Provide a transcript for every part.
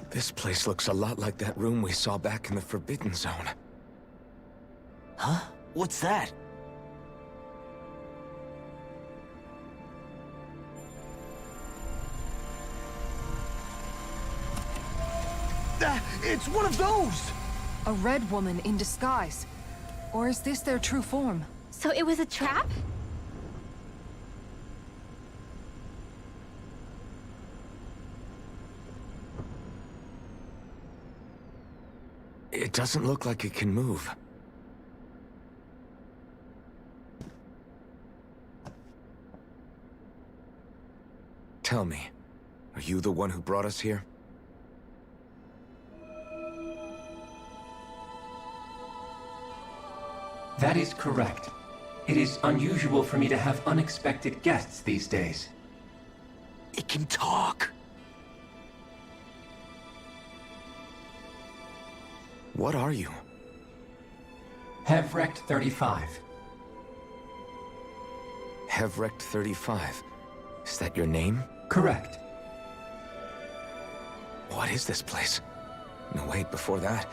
This place looks a lot like that room we saw back in the Forbidden Zone. Huh? What's that? It's one of those! A red woman in disguise. Or is this their true form? So it was a trap? It doesn't look like it can move. Tell me, are you the one who brought us here? That is correct. It is unusual for me to have unexpected guests these days. It can talk. What are you? Hevrect 35. Hevrect 35. Is that your name? Correct. What is this place? No, wait, before that,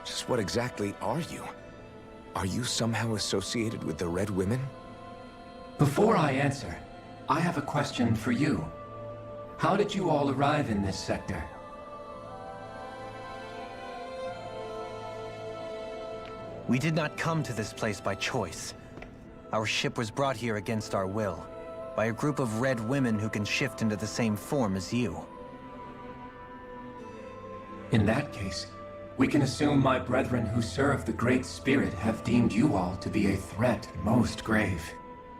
just what exactly are you? Are you somehow associated with the Red Women? Before I answer, I have a question for you. How did you all arrive in this sector? We did not come to this place by choice. Our ship was brought here against our will, by a group of red women who can shift into the same form as you. In that case, we can assume my brethren who serve the Great Spirit have deemed you all to be a threat most grave.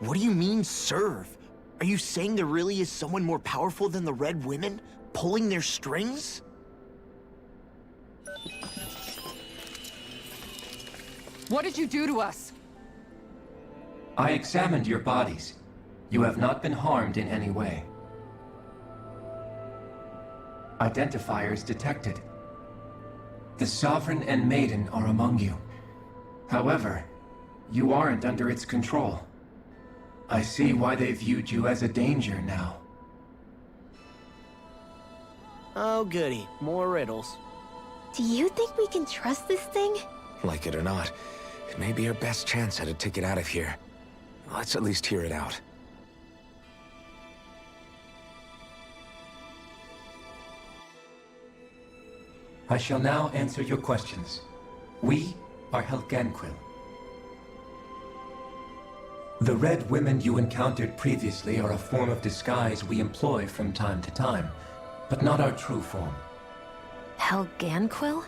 What do you mean, serve? Are you saying there really is someone more powerful than the Red Women, pulling their strings? What did you do to us? I examined your bodies. You have not been harmed in any way. Identifiers detected. The Sovereign and Maiden are among you. However, you aren't under its control. I see why they viewed you as a danger now. Oh goody, more riddles. Do you think we can trust this thing? Like it or not, it may be our best chance at a ticket out of here. Let's at least hear it out. I shall now answer your questions. We are Helganquil. The Red Women you encountered previously are a form of disguise we employ from time to time, but not our true form. Helganquil?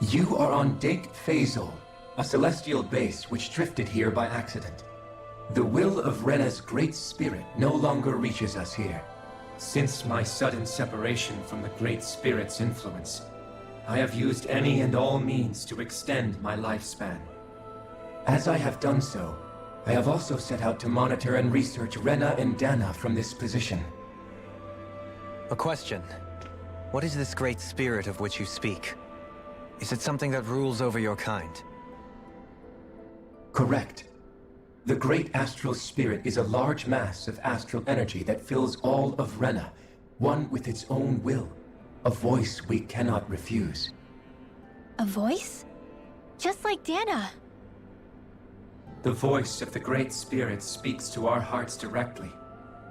You are on Daeq Faezol, a celestial base which drifted here by accident. The will of Rena's great spirit no longer reaches us here. Since my sudden separation from the Great Spirit's influence, I have used any and all means to extend my lifespan. As I have done so, I have also set out to monitor and research Rena and Dahna from this position. A question. What is this great spirit of which you speak? Is it something that rules over your kind? Correct. The Great Astral Spirit is a large mass of astral energy that fills all of Rena, one with its own will, a voice we cannot refuse. A voice? Just like Dahna. The voice of the Great Spirit speaks to our hearts directly,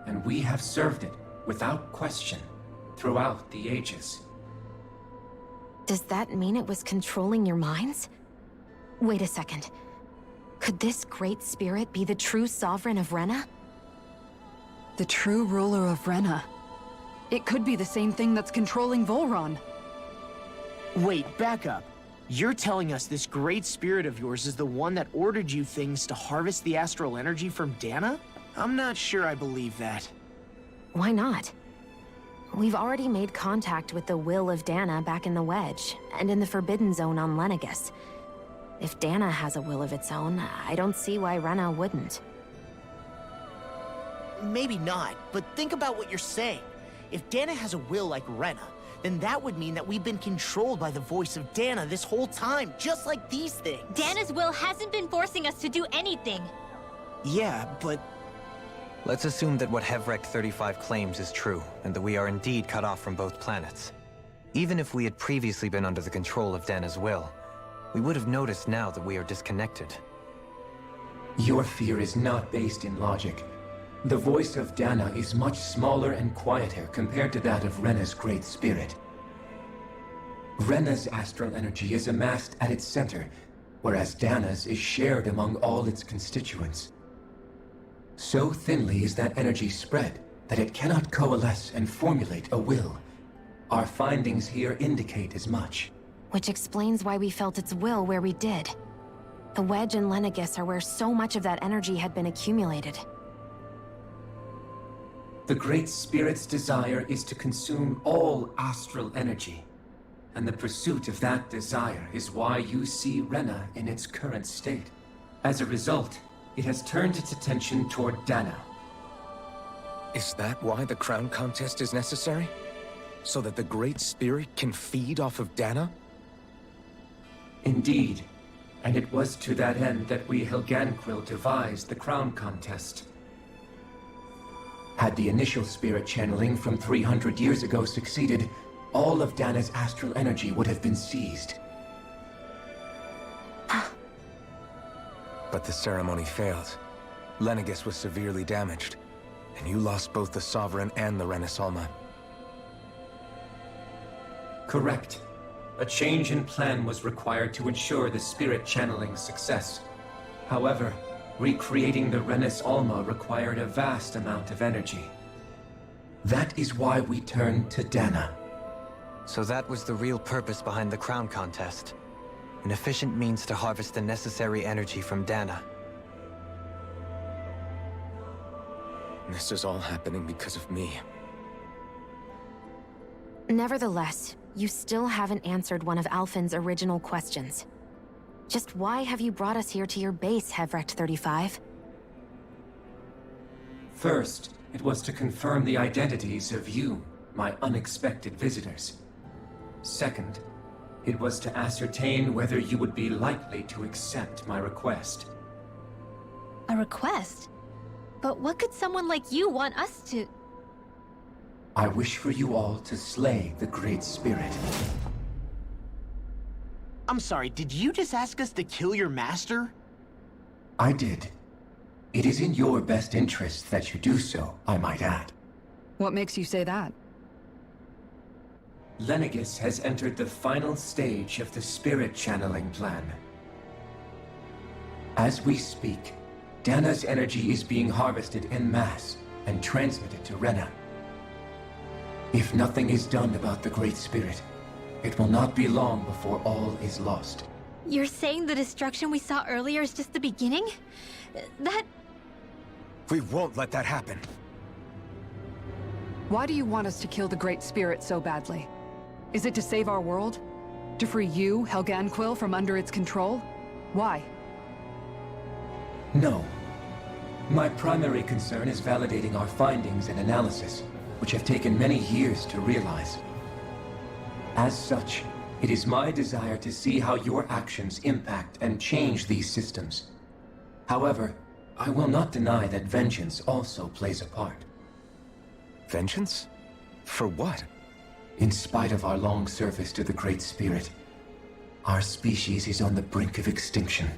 and we have served it, without question, throughout the ages. Does that mean it was controlling your minds? Wait a second. Could this great spirit be the true sovereign of Rena? The true ruler of Rena. It could be the same thing that's controlling Volron. Wait, back up. You're telling us this great spirit of yours is the one that ordered you things to harvest the astral energy from Dahna? I'm not sure I believe that. Why not? We've already made contact with the will of Dahna back in the Wedge, and in the Forbidden Zone on Lenegus. If Dahna has a will of its own, I don't see why Rena wouldn't. Maybe not, but think about what you're saying. If Dahna has a will like Rena, then that would mean that we've been controlled by the voice of Dahna this whole time, just like these things. Dahna's will hasn't been forcing us to do anything. Yeah, but... Let's assume that what Hevrect 35 claims is true, and that we are indeed cut off from both planets. Even if we had previously been under the control of Dahna's will, we would have noticed now that we are disconnected. Your fear is not based in logic. The voice of Dahna is much smaller and quieter compared to that of Rena's great spirit. Rena's astral energy is amassed at its center, whereas Dahna's is shared among all its constituents. So thinly is that energy spread that it cannot coalesce and formulate a will. Our findings here indicate as much. Which explains why we felt its will where we did. The Wedge and Lenegis are where so much of that energy had been accumulated. The Great Spirit's desire is to consume all astral energy. And the pursuit of that desire is why you see Rena in its current state. As a result, it has turned its attention toward Dahna. Is that why the crown contest is necessary? So that the Great Spirit can feed off of Dahna? Indeed. And it was to that end that we Helganquil devised the crown contest. Had the initial spirit channeling from 300 years ago succeeded, all of Dahna's astral energy would have been seized. But the ceremony failed. Lenegis was severely damaged, and you lost both the Sovereign and the Renasalma. Correct. A change in plan was required to ensure the spirit channeling's success. However, recreating the Renas Alma required a vast amount of energy. That is why we turned to Dahna. So that was the real purpose behind the crown contest. An efficient means to harvest the necessary energy from Dahna. This is all happening because of me. Nevertheless, you still haven't answered one of Alphen's original questions. Just why have you brought us here to your base, Hevrecht 35? First, it was to confirm the identities of you, my unexpected visitors. Second, it was to ascertain whether you would be likely to accept my request. A request? But what could someone like you want us to... I wish for you all to slay the Great Spirit. I'm sorry, did you just ask us to kill your master? I did. It is in your best interest that you do so, I might add. What makes you say that? Lenegis has entered the final stage of the spirit channeling plan. As we speak, Dahna's energy is being harvested en masse and transmitted to Rena. If nothing is done about the Great Spirit, it will not be long before all is lost. You're saying the destruction we saw earlier is just the beginning? That... We won't let that happen. Why do you want us to kill the Great Spirit so badly? Is it to save our world? To free you, Helganquil, from under its control? Why? No. My primary concern is validating our findings and analysis, which have taken many years to realize. As such, it is my desire to see how your actions impact and change these systems. However, I will not deny that vengeance also plays a part. Vengeance? For what? In spite of our long service to the Great Spirit, our species is on the brink of extinction.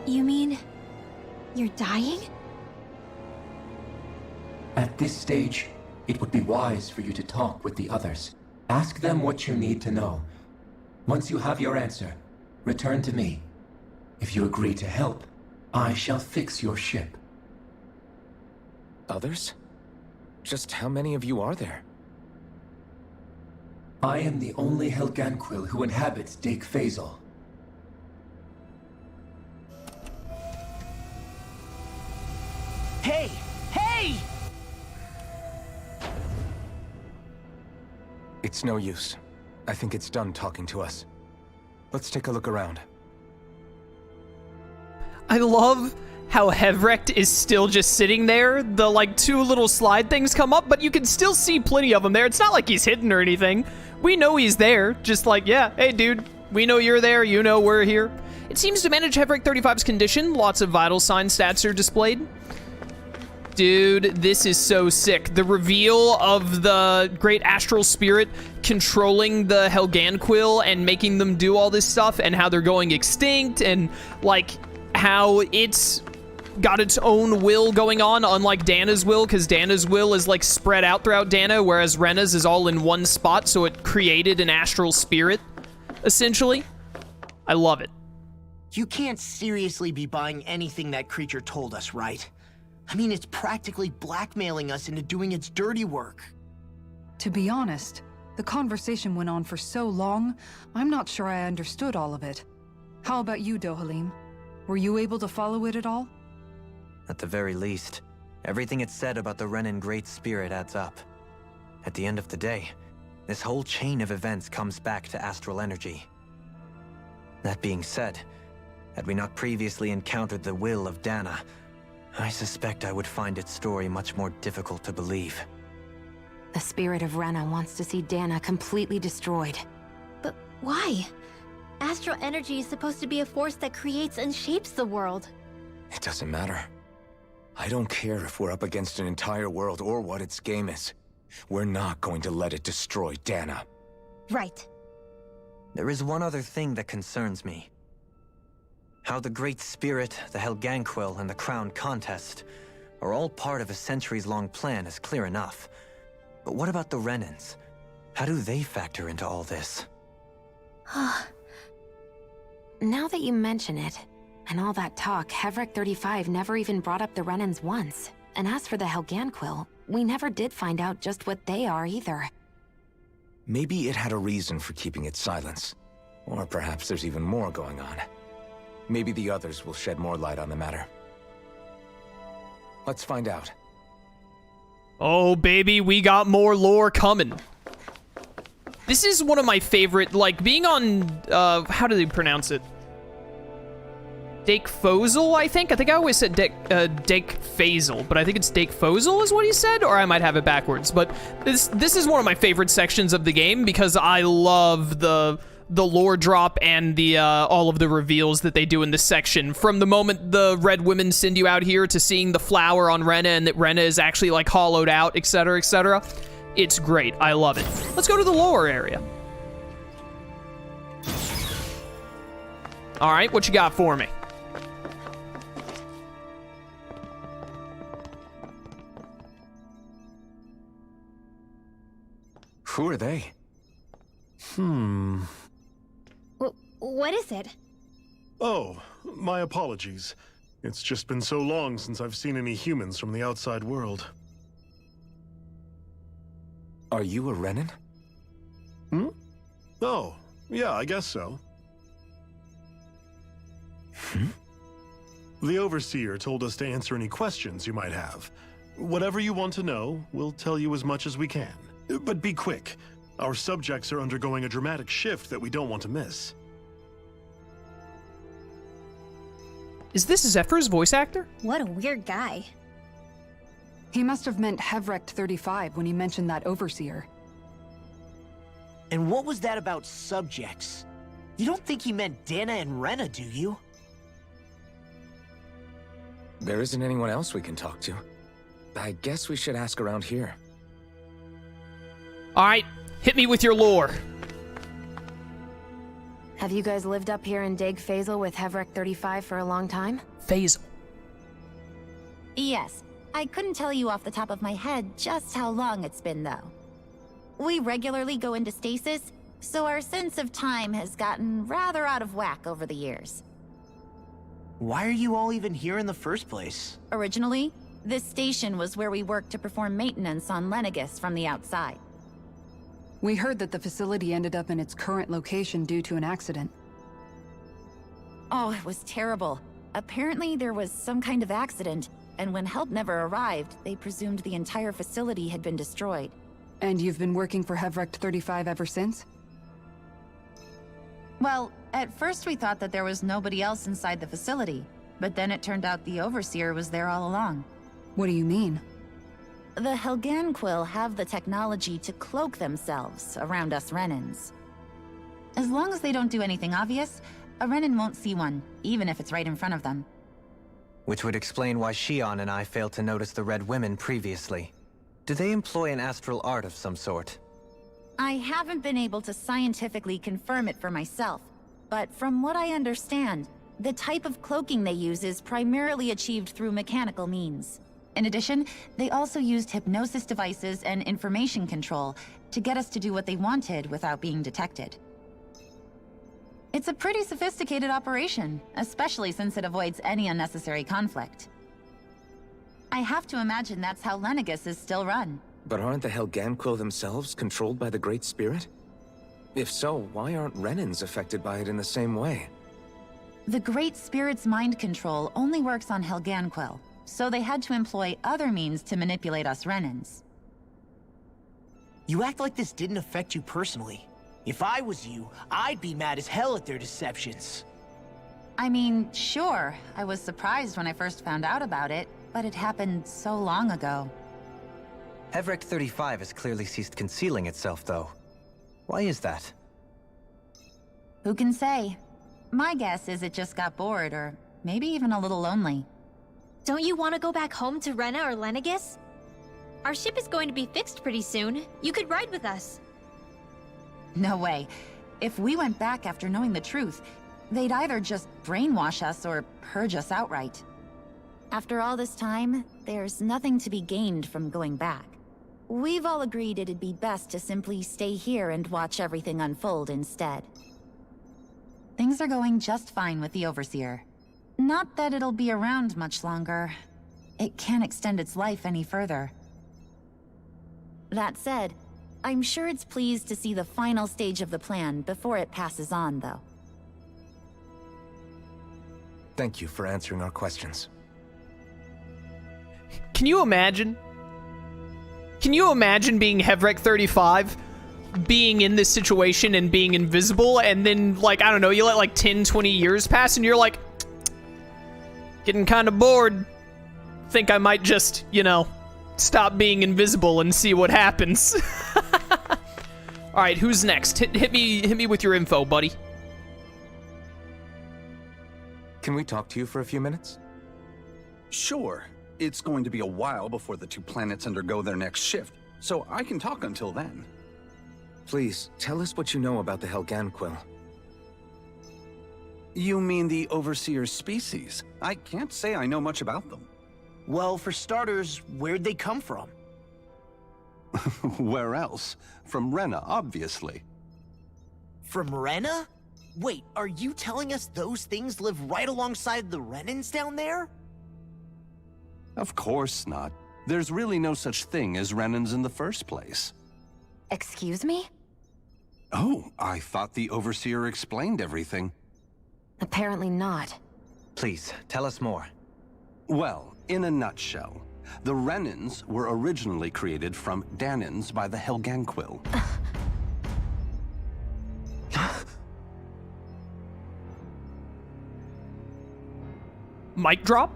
You mean... you're dying? At this stage, it would be wise for you to talk with the others. Ask them what you need to know. Once you have your answer, return to me. If you agree to help, I shall fix your ship. Others? Just how many of you are there? I am the only Helganquil who inhabits Daeq Faezol. Hey! Hey! It's no use. I think it's done talking to us. Let's take a look around. I love how Hevrecht is still just sitting there. The, like, two little slide things come up, but you can still see plenty of them there. It's not like he's hidden or anything. We know he's there. Just like, yeah, hey, dude, we know you're there. You know we're here. It seems to manage Hevrecht 35's condition. Lots of vital sign stats are displayed. Dude, this is so sick. The reveal of the Great Astral Spirit controlling the Helganquil and making them do all this stuff, and how they're going extinct, and like how it's got its own will going on, unlike Dana's will, because Dana's will is like spread out throughout Dana, whereas Rena's is all in one spot, so it created an astral spirit, essentially. I love it. You can't seriously be buying anything that creature told us, right? I mean, it's practically blackmailing us into doing its dirty work. To be honest, the conversation went on for so long, I'm not sure I understood all of it. How about you, Dohalim? Were you able to follow it at all? At the very least, everything it said about the Renan Great Spirit adds up. At the end of the day, this whole chain of events comes back to astral energy. That being said, had we not previously encountered the will of Dana, I suspect I would find its story much more difficult to believe. The spirit of Rena wants to see Dana completely destroyed. But why? Astral energy is supposed to be a force that creates and shapes the world. It doesn't matter. I don't care if we're up against an entire world or what its game is. We're not going to let it destroy Dana. Right. There is one other thing that concerns me. How the Great Spirit, the Helganquil, and the Crown Contest are all part of a centuries-long plan is clear enough. But what about the Renans? How do they factor into all this? Now that you mention it, and all that talk, Hevrek 35 never even brought up the Renans once. And as for the Helganquil, we never did find out just what they are either. Maybe it had a reason for keeping its silence. Or perhaps there's even more going on. Maybe the others will shed more light on the matter. Let's find out. Oh, baby, we got more lore coming. This is one of my favorite, like, being on, how do they pronounce it? Daeq Faezol, I think? I think I always said Daeq Faezol, but I think it's Daeq Faezol is what he said, or I might have it backwards. But this is one of my favorite sections of the game because I love the lore drop and the all of the reveals that they do in this section. From the moment the Red Women send you out here to seeing the flower on Rena and that Rena is actually like hollowed out, etc., etc. It's great. I love it. Let's go to the lower area. All right, what you got for me? Who are they? What is it? Oh, my apologies. It's just been so long since I've seen any humans from the outside world. Are you a Renan? Oh, yeah, I guess so. The Overseer told us to answer any questions you might have. Whatever you want to know, we'll tell you as much as we can. But be quick. Our subjects are undergoing a dramatic shift that we don't want to miss. Is this Zephyr's voice actor? What a weird guy. He must have meant Hevrek 35 when he mentioned that Overseer. And what was that about subjects? You don't think he meant Dana and Rena, do you? There isn't anyone else we can talk to. I guess we should ask around here. All right, hit me with your lore. Have you guys lived up here in Daeq Faezol with Hevrek 35 for a long time? Faezol. Yes. I couldn't tell you off the top of my head just how long it's been, though. We regularly go into stasis, so our sense of time has gotten rather out of whack over the years. Why are you all even here in the first place? Originally, this station was where we worked to perform maintenance on Lenegis from the outside. We heard that the facility ended up in its current location due to an accident. Oh, it was terrible. Apparently there was some kind of accident, and when help never arrived, they presumed the entire facility had been destroyed. And you've been working for Hevrek 35 ever since? Well, at first we thought that there was nobody else inside the facility, but then it turned out the Overseer was there all along. What do you mean? The Helganquil have the technology to cloak themselves around us Renans. As long as they don't do anything obvious, a Renan won't see one, even if it's right in front of them. Which would explain why Shion and I failed to notice the Red Women previously. Do they employ an astral art of some sort? I haven't been able to scientifically confirm it for myself, but from what I understand, the type of cloaking they use is primarily achieved through mechanical means. In addition, they also used hypnosis devices and information control to get us to do what they wanted without being detected. It's a pretty sophisticated operation, especially since it avoids any unnecessary conflict. I have to imagine that's how Lenegis is still run. But aren't the Helganquil themselves controlled by the Great Spirit? If so, why aren't Renans affected by it in the same way? The Great Spirit's mind control only works on Helganquil, so they had to employ other means to manipulate us Renans. You act like this didn't affect you personally. If I was you, I'd be mad as hell at their deceptions. I mean, sure, I was surprised when I first found out about it, but it happened so long ago. Hevrek 35 has clearly ceased concealing itself, though. Why is that? Who can say? My guess is it just got bored, or maybe even a little lonely. Don't you want to go back home to Rena or Lenegis? Our ship is going to be fixed pretty soon. You could ride with us. No way. If we went back after knowing the truth, they'd either just brainwash us or purge us outright. After all this time, there's nothing to be gained from going back. We've all agreed it'd be best to simply stay here and watch everything unfold instead. Things are going just fine with the Overseer. Not that it'll be around much longer. It can't extend its life any further. That said, I'm sure it's pleased to see the final stage of the plan before it passes on, though. Thank you for answering our questions. Can you imagine? Can you imagine being Hevrek 35? Being in this situation and being invisible, and then, like, I don't know, you let like 10, 20 years pass and you're like, getting kind of bored. Think I might just, you know, stop being invisible and see what happens. All right, who's next? Hit me with your info, buddy. Can we talk to you for a few minutes? Sure. It's going to be a while before the two planets undergo their next shift, so I can talk until then. Please, tell us what you know about the Helganquil. You mean the Overseer's species? I can't say I know much about them. Well, for starters, where'd they come from? Where else? From Rena, obviously. From Rena? Wait, are you telling us those things live right alongside the Renans down there? Of course not. There's really no such thing as Renans in the first place. Excuse me? Oh, I thought the Overseer explained everything. Apparently not. Please, tell us more. Well, in a nutshell, the Renans were originally created from Dahnans by the Helganquil. Mic drop?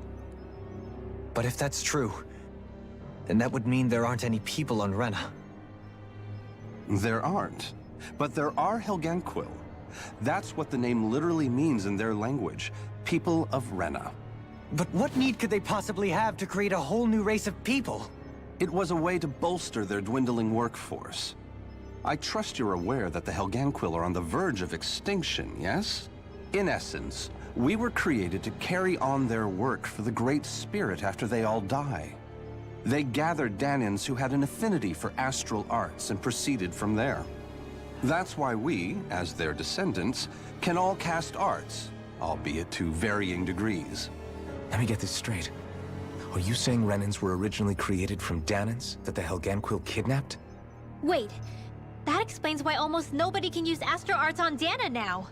But if that's true, then that would mean there aren't any people on Rena. There aren't. But there are Helganquil. That's what the name literally means in their language. People of Rena. But what need could they possibly have to create a whole new race of people? It was a way to bolster their dwindling workforce. I trust you're aware that the Helganquil are on the verge of extinction, yes? In essence, we were created to carry on their work for the Great Spirit after they all die. They gathered Dahnans who had an affinity for astral arts and proceeded from there. That's why we, as their descendants, can all cast arts, albeit to varying degrees. Let me get this straight. Are you saying Renans were originally created from Dahnans that the Helganquil kidnapped? Wait, that explains why almost nobody can use astral arts on Dahna now.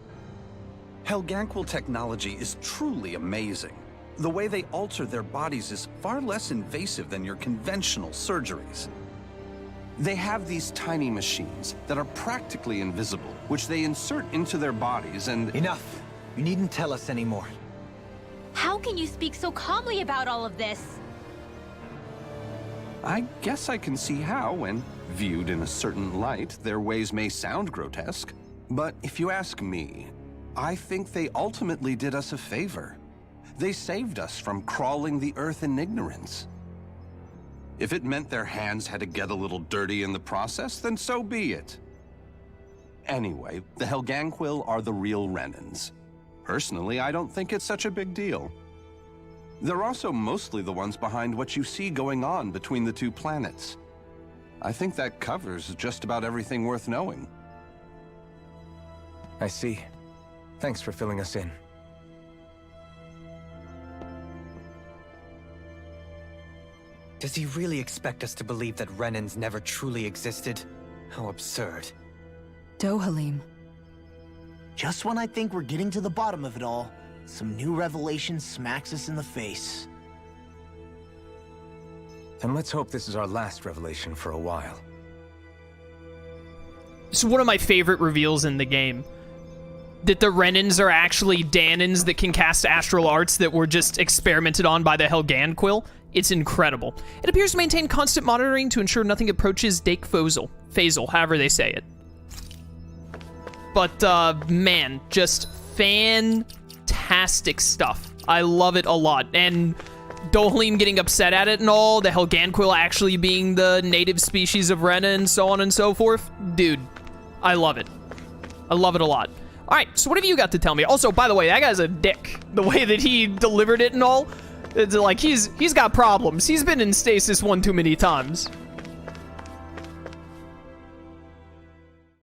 Helganquil technology is truly amazing. The way they alter their bodies is far less invasive than your conventional surgeries. They have these tiny machines that are practically invisible, which they insert into their bodies and— Enough! You needn't tell us anymore. How can you speak so calmly about all of this? I guess I can see how, when viewed in a certain light, their ways may sound grotesque. But if you ask me, I think they ultimately did us a favor. They saved us from crawling the earth in ignorance. If it meant their hands had to get a little dirty in the process, then so be it. Anyway, the Helganquil are the real Renans. Personally, I don't think it's such a big deal. They're also mostly the ones behind what you see going on between the two planets. I think that covers just about everything worth knowing. I see. Thanks for filling us in. Does he really expect us to believe that Renans never truly existed? How absurd. Dohalim. Just when I think we're getting to the bottom of it all, some new revelation smacks us in the face. And let's hope this is our last revelation for a while. It's one of my favorite reveals in the game. That the Renans are actually Dahnans that can cast astral arts that were just experimented on by the Helganquil. It's incredible. It appears to maintain constant monitoring to ensure nothing approaches Daeq Faezol, however they say it. But, man, just fantastic stuff. I love it a lot. And Dohalim getting upset at it and all, the Helganquil actually being the native species of Rena and so on and so forth. Dude, I love it. I love it a lot. All right, so what have you got to tell me? Also, by the way, that guy's a dick. The way that he delivered it and all. It's like, he's got problems. He's been in stasis one too many times.